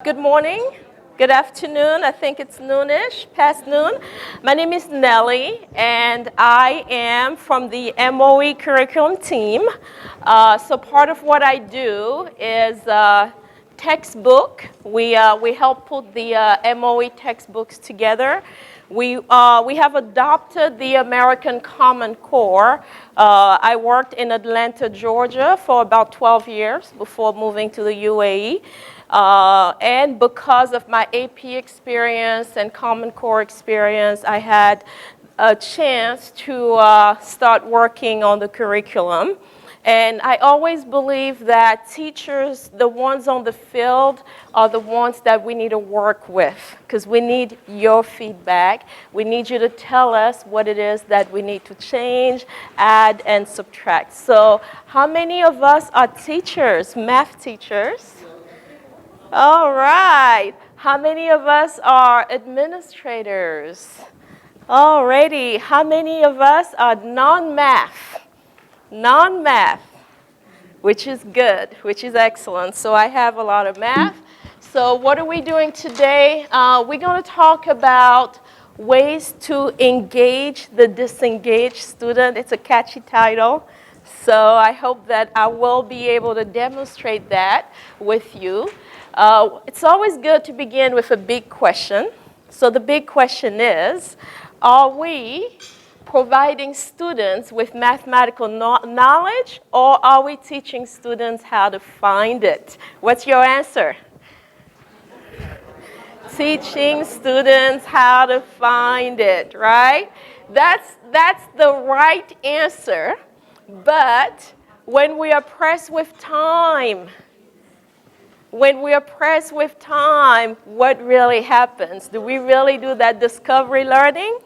Good morning, good afternoon. I think it's noonish, past noon. My name is Nelly, and I am from the MOE curriculum team. So part of what I do is textbook. We help put the MOE textbooks together. We have adopted the American Common Core. I worked in Atlanta, Georgia for about 12 years before moving to the UAE. And because of my AP experience and Common Core experience, I had a chance to start working on the curriculum. And I always believe that teachers, the ones on the field, are the ones that we need to work with, because we need your feedback. We need you to tell us what it is that we need to change, add, and subtract. So how many of us are teachers, math teachers? All right. How many of us are administrators? Alrighty. How many of us are non-math? Non-math, which is good, which is excellent. So I have a lot of math. So what are we doing today? We're going to talk about ways to engage the disengaged student. It's a catchy title. So I hope that I will be able to demonstrate that with you. It's always good to begin with a big question. So the big question is, are we providing students with mathematical knowledge, or are we teaching students how to find it? What's your answer? Teaching students how to find it, right? That's the right answer. But when we are pressed with time, what really happens? Do we really do that discovery learning?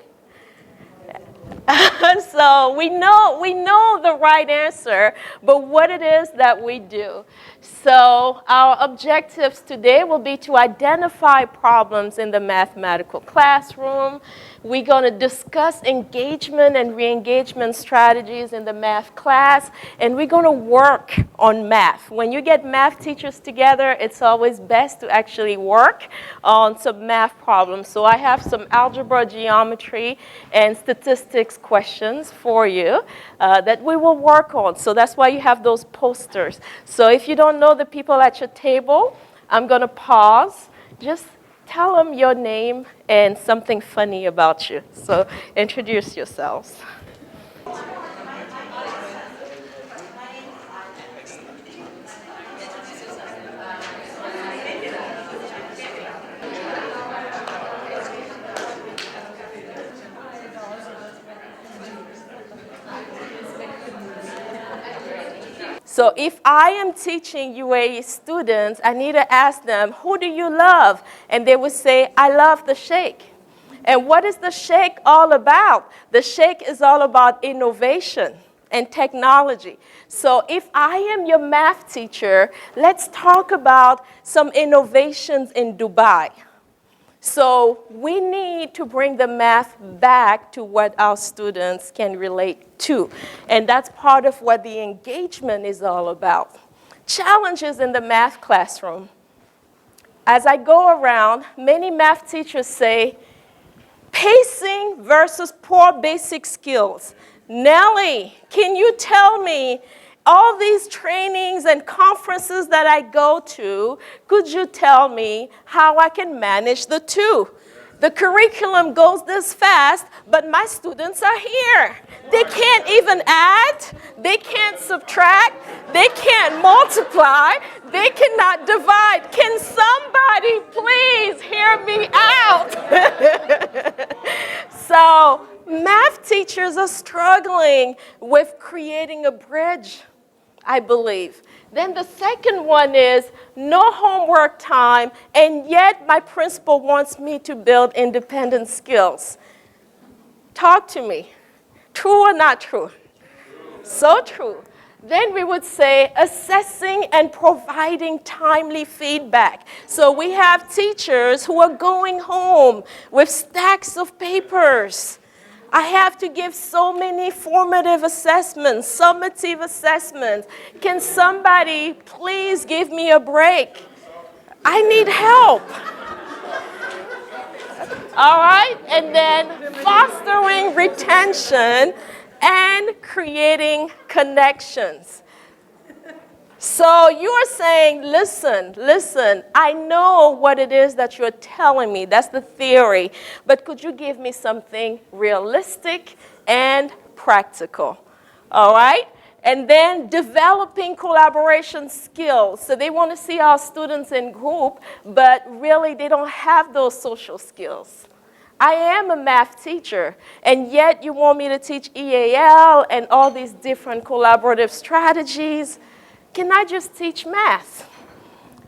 So we know the right answer, but what it is that we do. So our objectives today will be to identify problems in the mathematical classroom. We're going to discuss engagement and re-engagement strategies in the math class, and we're going to work on math. When you get math teachers together, it's always best to actually work on some math problems. So I have some algebra, geometry, and statistics questions for you that we will work on. So that's why you have those posters. So if you don't know the people at your table, I'm going to pause. Just tell them your name and something funny about you. So introduce yourselves. So if I am teaching UAE students, I need to ask them, who do you love? And they would say, I love the Sheikh. And what is the Sheikh all about? The Sheikh is all about innovation and technology. So if I am your math teacher, let's talk about some innovations in Dubai. So we need to bring the math back to what our students can relate to. And that's part of what the engagement is all about. Challenges in the math classroom. As I go around, many math teachers say, pacing versus poor basic skills. Nelly, can you tell me, all these trainings and conferences that I go to, could you tell me how I can manage the two? The curriculum goes this fast, but my students are here. They can't even add, they can't subtract, they can't multiply, they cannot divide. Can somebody please hear me out? So math teachers are struggling with creating a bridge, I believe. Then the second one is no homework time, and yet my principal wants me to build independent skills. Talk to me. True or not true? So true. Then we would say assessing and providing timely feedback. So we have teachers who are going home with stacks of papers. I have to give so many formative assessments, summative assessments. Can somebody please give me a break? I need help. All right? And then fostering retention and creating connections. So you are saying, listen, I know what it is that you're telling me. That's the theory. But could you give me something realistic and practical? All right? And then developing collaboration skills. So they want to see our students in group, but really they don't have those social skills. I am a math teacher, and yet you want me to teach EAL and all these different collaborative strategies. Can I just teach math?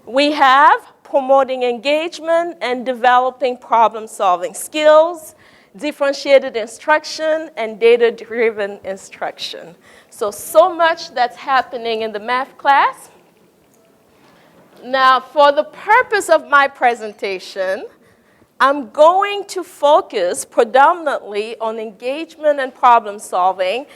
We have promoting engagement and developing problem-solving skills, differentiated instruction, and data-driven instruction. So much that's happening in the math class. Now, for the purpose of my presentation, I'm going to focus predominantly on engagement and problem solving,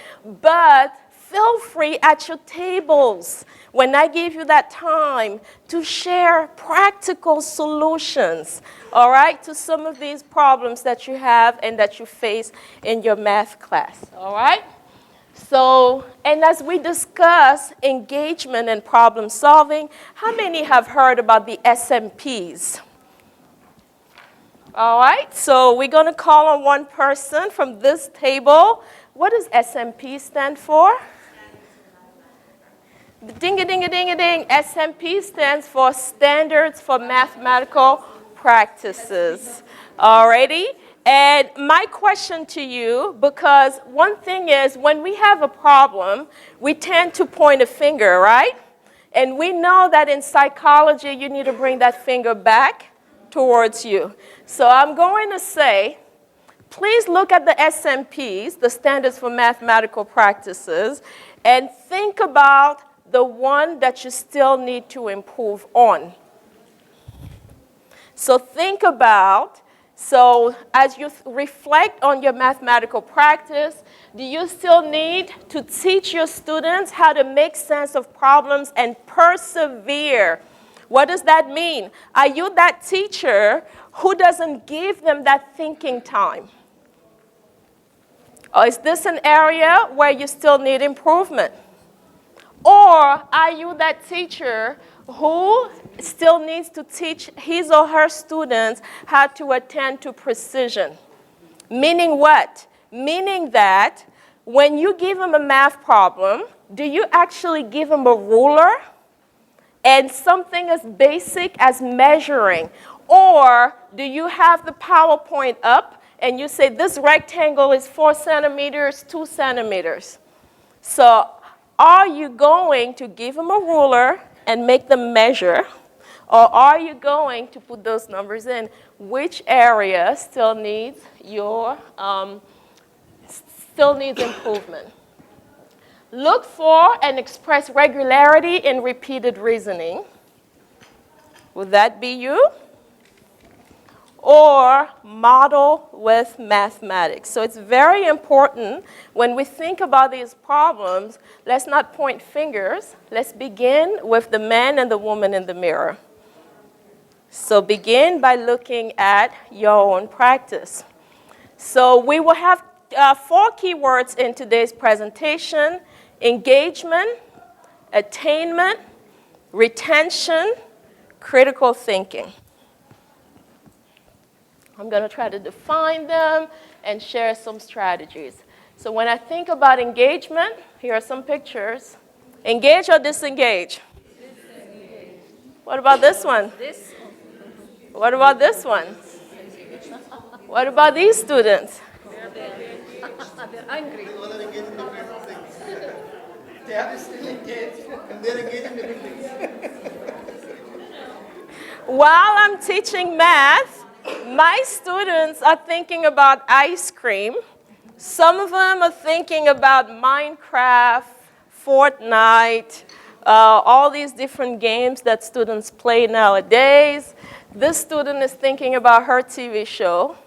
but feel free at your tables when I give you that time to share practical solutions, all right, to some of these problems that you have and that you face in your math class, all right? So, and as we discuss engagement and problem solving, how many have heard about the SMPs? All right, so we're going to call on one person from this table. What does SMP stand for? Ding-a-ding-a-ding-a-ding. SMP stands for Standards for Mathematical Practices. Alrighty? And my question to you, because one thing is when we have a problem, we tend to point a finger, right? And we know that in psychology, you need to bring that finger back towards you. So I'm going to say, please look at the SMPs, the Standards for Mathematical Practices, and think about the one that you still need to improve on. So think about, so as you reflect on your mathematical practice, do you still need to teach your students how to make sense of problems and persevere? What does that mean? Are you that teacher who doesn't give them that thinking time? Or is this an area where you still need improvement? Or are you that teacher who still needs to teach his or her students how to attend to precision? Meaning what? Meaning that when you give them a math problem, do you actually give them a ruler and something as basic as measuring? Or do you have the PowerPoint up and you say this rectangle is 4 centimeters, 2 centimeters? So are you going to give them a ruler and make them measure? Or are you going to put those numbers in? Which area still needs improvement? Look for and express regularity in repeated reasoning. Would that be you? Or model with mathematics. So it's very important when we think about these problems, let's not point fingers. Let's begin with the man and the woman in the mirror. So begin by looking at your own practice. So we will have 4 keywords in today's presentation: engagement, attainment, retention, critical thinking. I'm going to try to define them and share some strategies. So when I think about engagement, here are some pictures. Engage or disengage? Disengage. What about this one? This. What about this one? What about these students? They're angry. They are still engaged, and they're engaged in different things. While I'm teaching math, my students are thinking about ice cream. Some of them are thinking about Minecraft, Fortnite, all these different games that students play nowadays. This student is thinking about her TV show.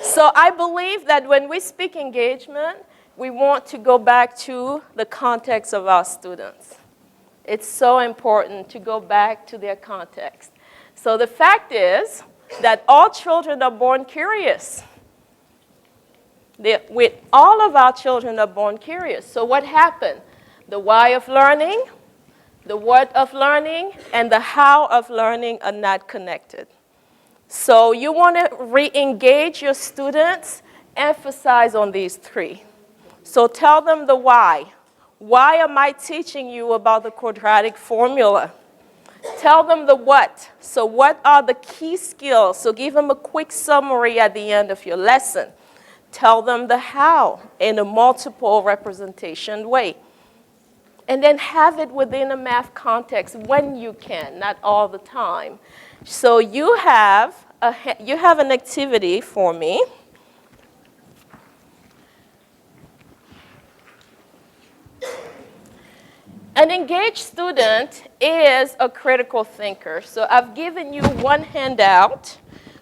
So I believe that when we speak engagement, we want to go back to the context of our students. It's so important to go back to their context. So the fact is that all children are born curious. With all of our children are born curious. So what happened? The why of learning, the what of learning, and the how of learning are not connected. So you want to re-engage your students, emphasize on these three. So tell them the why. Why am I teaching you about the quadratic formula? Tell them the what. So what are the key skills? So give them a quick summary at the end of your lesson. Tell them the how in a multiple representation way. And then have it within a math context when you can, not all the time. So you have an activity for me. An engaged student is a critical thinker. So I've given you one handout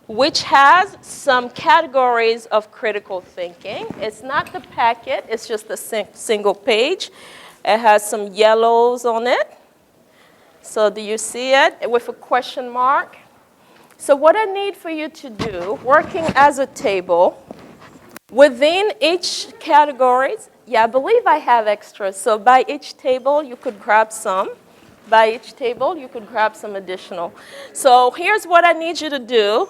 which has some categories of critical thinking. It's not the packet, it's just a single page. It has some yellows on it. So do you see it with a question mark? So what I need for you to do, working as a table, within each category, yeah, I believe I have extras. So by each table, you could grab some. By each table, you could grab some additional. So here's what I need you to do.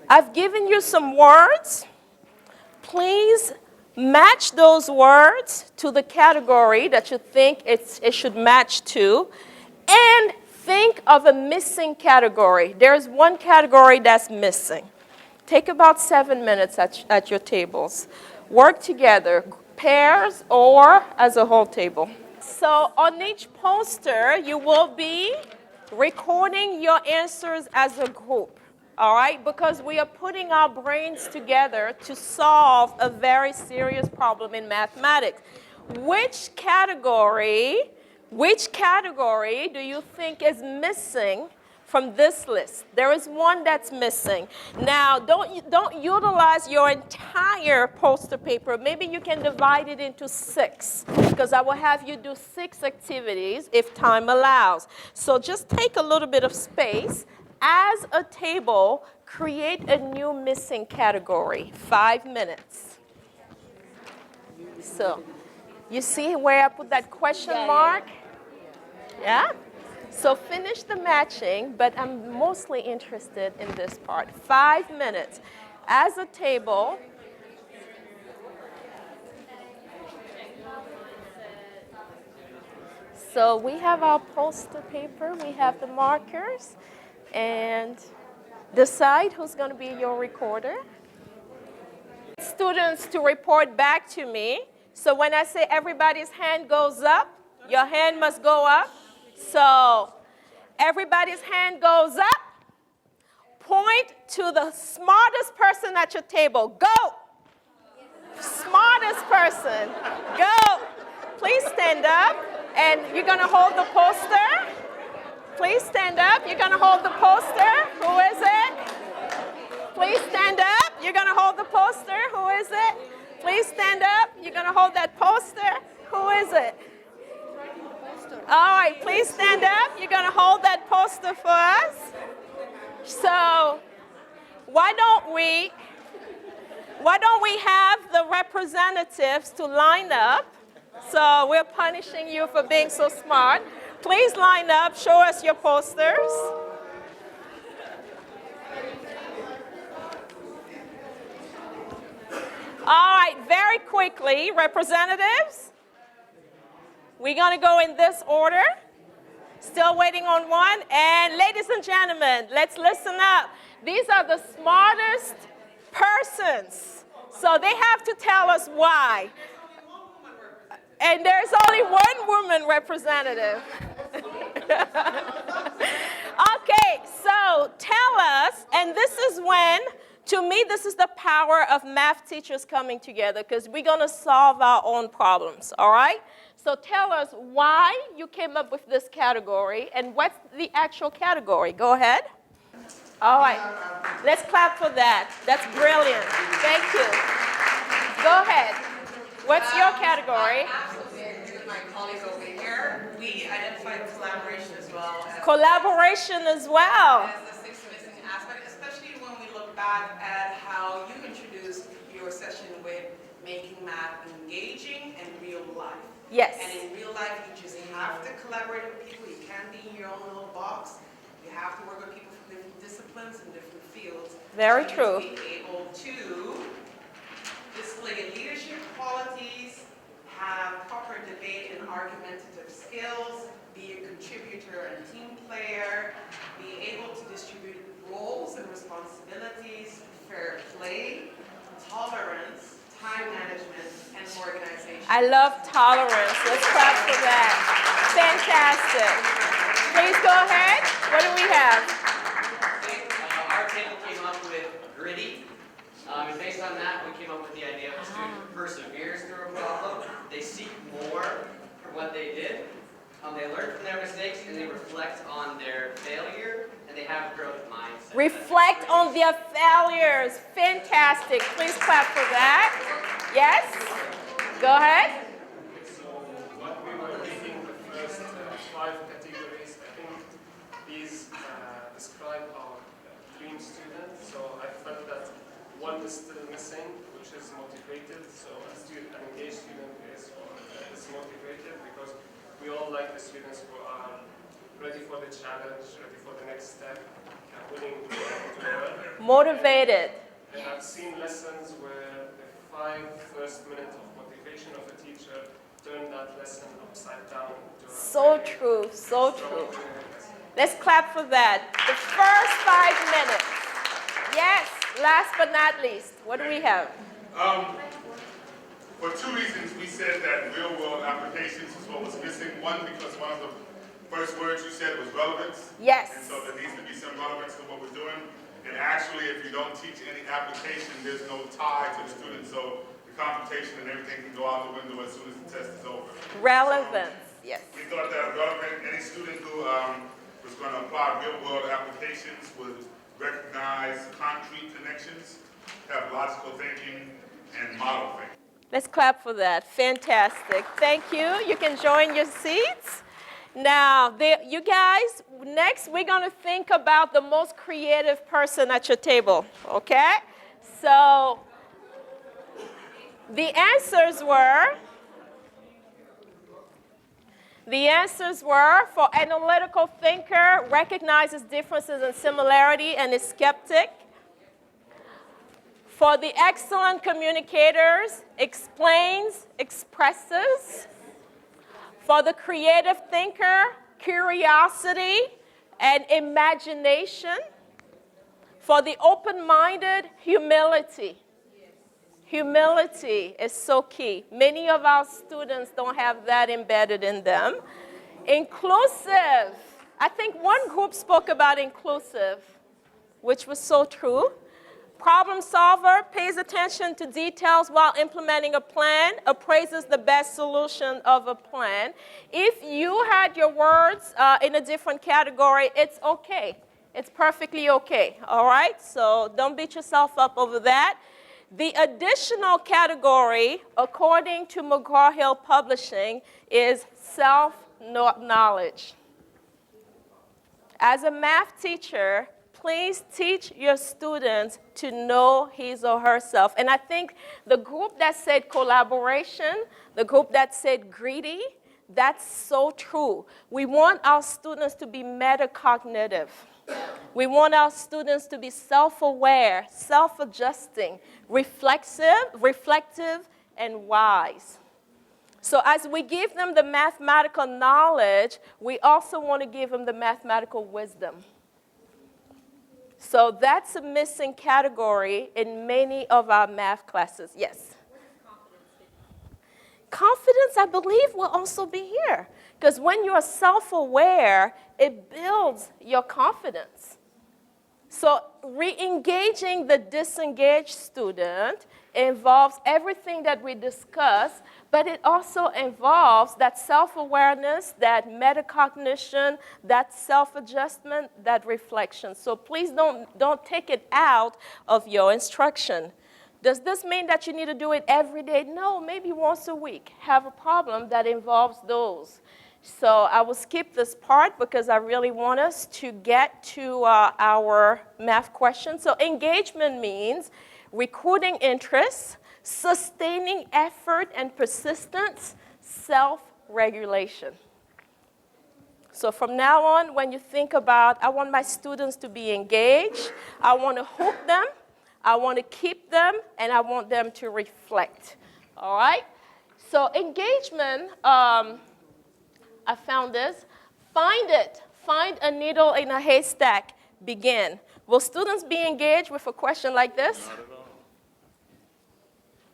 I've given you some words. Please match those words to the category that you think it should match to. And think of a missing category. There's one category that's missing. Take about 7 minutes at your tables. Work together, pairs or as a whole table. So on each poster, you will be recording your answers as a group. All right, because we are putting our brains together to solve a very serious problem in mathematics. Which category do you think is missing from this list? There is one that's missing. Now, don't utilize your entire poster paper. Maybe you can divide it into 6, because I will have you do 6 activities if time allows. So just take a little bit of space. As a table, create a new missing category, 5 minutes. So, you see where I put that question mark? Yeah? So finish the matching, but I'm mostly interested in this part. 5 minutes. As a table, so we have our poster paper, we have the markers, and decide who's going to be your recorder. Students to report back to me. So when I say everybody's hand goes up, your hand must go up. So everybody's hand goes up. Point to the smartest person at your table. Go. Smartest person. Go. Please stand up. And you're going to hold the poster. Please stand up. You're going to hold the poster. Who is it? Please stand up. You're going to hold the poster. Who is it? Please stand up. You're going to hold that poster. Who is it? All right, please stand up. You're going to hold that poster for us. So why don't we have the representatives to line up? So we're punishing you for being so smart. Please line up. Show us your posters. All right, very quickly, representatives. We're going to go in this order. Still waiting on one. And ladies and gentlemen, let's listen up. These are the smartest persons. So they have to tell us why. And there's only one woman representative. Okay, so tell us, and this is when, to me, this is the power of math teachers coming together, because we're going to solve our own problems, all right? So tell us why you came up with this category, and what's the actual category. Go ahead. All right, let's clap for that. That's brilliant. Thank you. Go ahead. What's your category? Absolutely, agree with my colleagues over here. We identified collaboration as well as Collaboration as well. as the sixth missing aspect, especially when we look back at how you introduced your session with making math engaging and real life. Yes. And in real life, you just have to collaborate with people. You can't be in your own little box. You have to work with people from different disciplines and different fields. Very for true. you to be able to display leadership qualities, have proper debate and argumentative skills, be a contributor and team player, be able to distribute roles and responsibilities, fair play, tolerance, time management, and organization. I love tolerance. Let's clap for that. Fantastic. Please go ahead. What do we have? Our table came up with gritty. And based on that, we came up with the idea of a student who perseveres through a problem. They seek more from what they did. They learn from their mistakes, and they reflect on their failure, and they have a growth mindset. Reflect on their failures. Fantastic. Please clap for that. Yes? Go ahead. So what we were thinking, the first 5 categories, I think these describe our dream student. So I felt that one is still missing, which is motivated. So an engaged student is motivated because we all like the students who are ready for the challenge, ready for the next step, and willing to learn. Motivated. And I've seen lessons where the 5 first minutes of motivation of a teacher turn that lesson upside down. To So true. So true. Let's clap for that. The first 5 minutes. Yes. Last but not least, what do we have? For 2 reasons, we said that real-world applications is what was missing. One, because one of the first words you said was relevance. Yes. And so there needs to be some relevance to what we're doing. And actually, if you don't teach any application, there's no tie to the student. So the computation and everything can go out the window as soon as the test is over. Relevance. Yes. We thought that relevant, any student who was going to apply real-world applications would recognize concrete connections, have logical thinking, and model thinking. Let's clap for that. Fantastic. Thank you. You can join your seats. Now, you guys, next we're going to think about the most creative person at your table, okay? So the answers were for analytical thinker, recognizes differences and similarity and is skeptic. For the excellent communicators, explains, expresses. For the creative thinker, curiosity and imagination. For the open-minded, humility. Humility is so key. Many of our students don't have that embedded in them. Inclusive. I think one group spoke about inclusive, which was so true. Problem solver, pays attention to details while implementing a plan, appraises the best solution of a plan. If you had your words in a different category, it's okay. It's perfectly okay, all right? So don't beat yourself up over that. The additional category, according to McGraw-Hill Publishing, is self-knowledge. As a math teacher, please teach your students to know his or herself. And I think the group that said collaboration, the group that said greedy, that's so true. We want our students to be metacognitive. We want our students to be self-aware, self-adjusting, reflective, and wise. So as we give them the mathematical knowledge, we also want to give them the mathematical wisdom. So that's a missing category in many of our math classes. Yes? Confidence, I believe, will also be here. Because when you're self-aware, it builds your confidence. So re-engaging the disengaged student involves everything that we discussed, but it also involves that self-awareness, that metacognition, that self-adjustment, that reflection. So please don't take it out of your instruction. Does this mean that you need to do it every day? No, maybe once a week. Have a problem that involves those. So I will skip this part because I really want us to get to our math question. So engagement means recruiting interest, sustaining effort and persistence, self-regulation. So from now on, when you think about, I want my students to be engaged, I want to hook them, I want to keep them, and I want them to reflect. All right? So engagement, I found this. Find it. Find a needle in a haystack. Begin. Will students be engaged with a question like this? Not at all.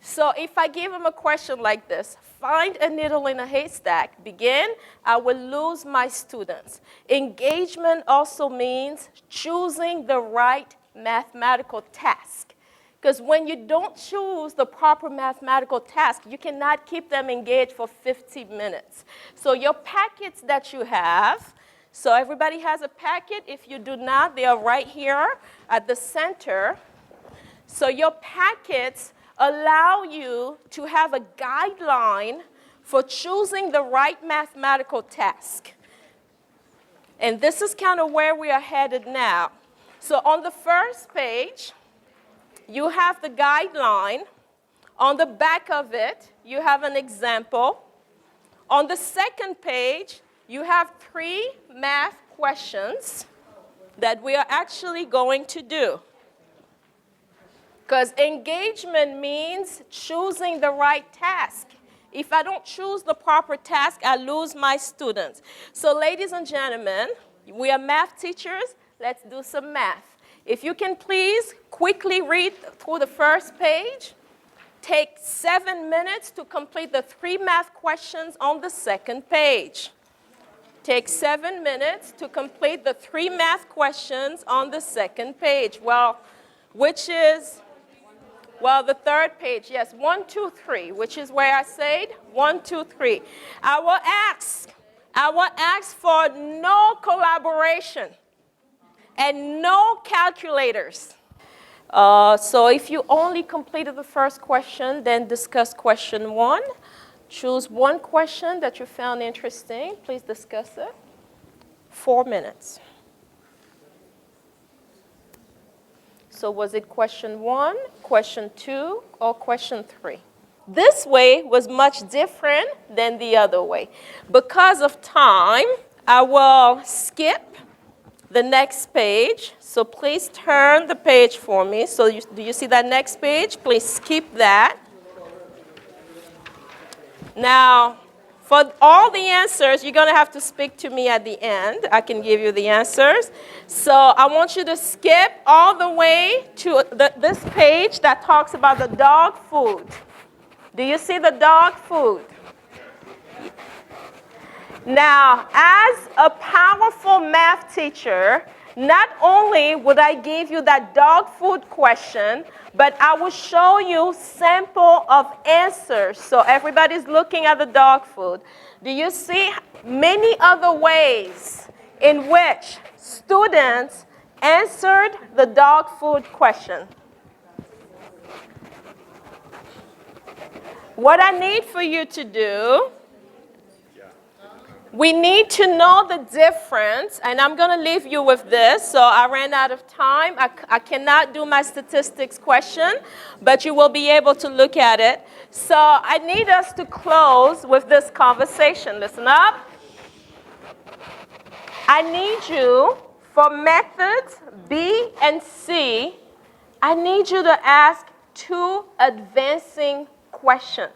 So if I give them a question like this, find a needle in a haystack, begin, I will lose my students. Engagement also means choosing the right mathematical task. Because when you don't choose the proper mathematical task, you cannot keep them engaged for 50 minutes. So your packets that you have, so everybody has a packet. If you do not, they are right here at the center. So your packets allow you to have a guideline for choosing the right mathematical task. And this is kind of where we are headed now. So on the first page, you have the guideline. On the back of it, you have an example. On the second page, you have 3 math questions that we are actually going to do. Because engagement means choosing the right task. If I don't choose the proper task, I lose my students. So ladies and gentlemen, we are math teachers. Let's do some math. If you can please quickly read through the first page, take 7 minutes to complete the 3 math questions on the second page. Take 7 minutes to complete the 3 math questions on the second page. Well, which is... Well, the third page, yes, 1, 2, 3, which is where I said 1, 2, 3. I will ask for no collaboration and no calculators. So if you only completed the first question, then discuss question 1. Choose one question that you found interesting. Please discuss it. 4 minutes. So was it question 1, question 2, or question 3? This way was much different than the other way. Because of time, I will skip the next page. So please turn the page for me. So do you see that next page? Please skip that. Now, for all the answers, you're going to have to speak to me at the end. I can give you the answers. So I want you to skip all the way to this page that talks about the dog food. Do you see the dog food? Now, as a powerful math teacher, not only would I give you that dog food question, but I will show you sample of answers. So everybody's looking at the dog food. Do you see many other ways in which students answered the dog food question? What I need for you to do, we need to know the difference, and I'm going to leave you with this. So I ran out of time. I cannot do my statistics question, but you will be able to look at it. So I need us to close with this conversation. Listen up. I need you, for methods B and C, I need you to ask 2 advancing questions.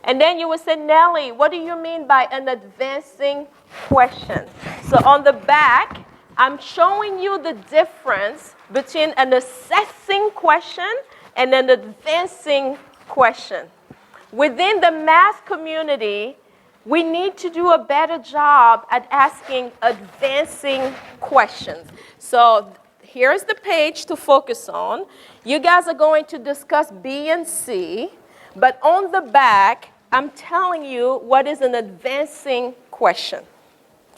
And then you will say, Nelly, what do you mean by an advancing question? So on the back, I'm showing you the difference between an assessing question and an advancing question. Within the math community, we need to do a better job at asking advancing questions. So here's the page to focus on. You guys are going to discuss B and C, but on the back, I'm telling you what is an advancing question.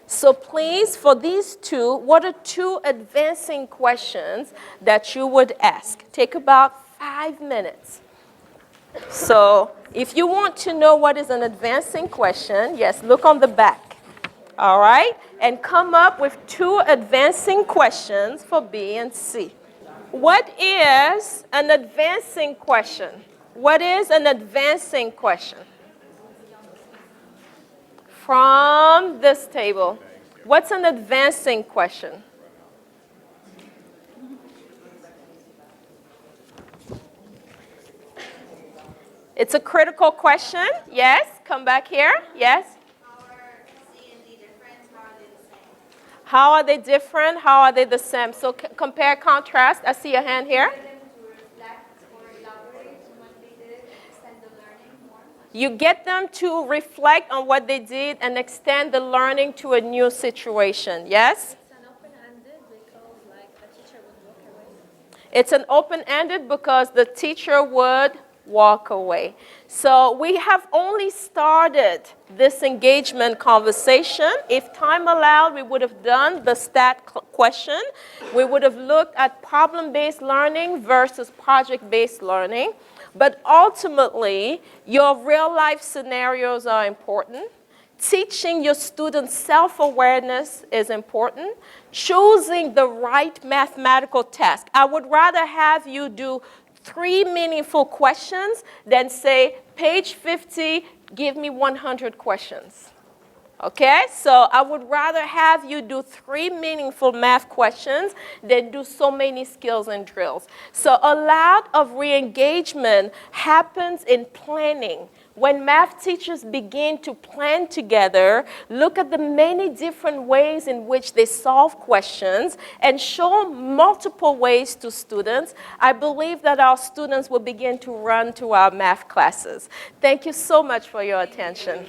So please, for these 2, what are 2 advancing questions that you would ask? Take about 5 minutes. So if you want to know what is an advancing question, yes, look on the back. All right? And come up with 2 advancing questions for B and C. What is an advancing question? What is an advancing question? From this table. What's an advancing question? It's a critical question. Yes, come back here. Yes. How are they different? How are they the same? So compare, contrast. I see a hand here. You get them to reflect on what they did and extend the learning to a new situation. Yes? It's an open-ended because like the teacher would walk away. It's an open-ended because the teacher would walk away. So we have only started this engagement conversation. If time allowed, we would have done the STAT question. We would have looked at problem-based learning versus project-based learning. But ultimately, your real-life scenarios are important. Teaching your students self-awareness is important. Choosing the right mathematical task. I would rather have you do 3 meaningful questions than say, page 50, give me 100 questions. Okay? So I would rather have you do 3 meaningful math questions than do so many skills and drills. So a lot of re-engagement happens in planning. When math teachers begin to plan together, look at the many different ways in which they solve questions and show multiple ways to students, I believe that our students will begin to run to our math classes. Thank you so much for your attention.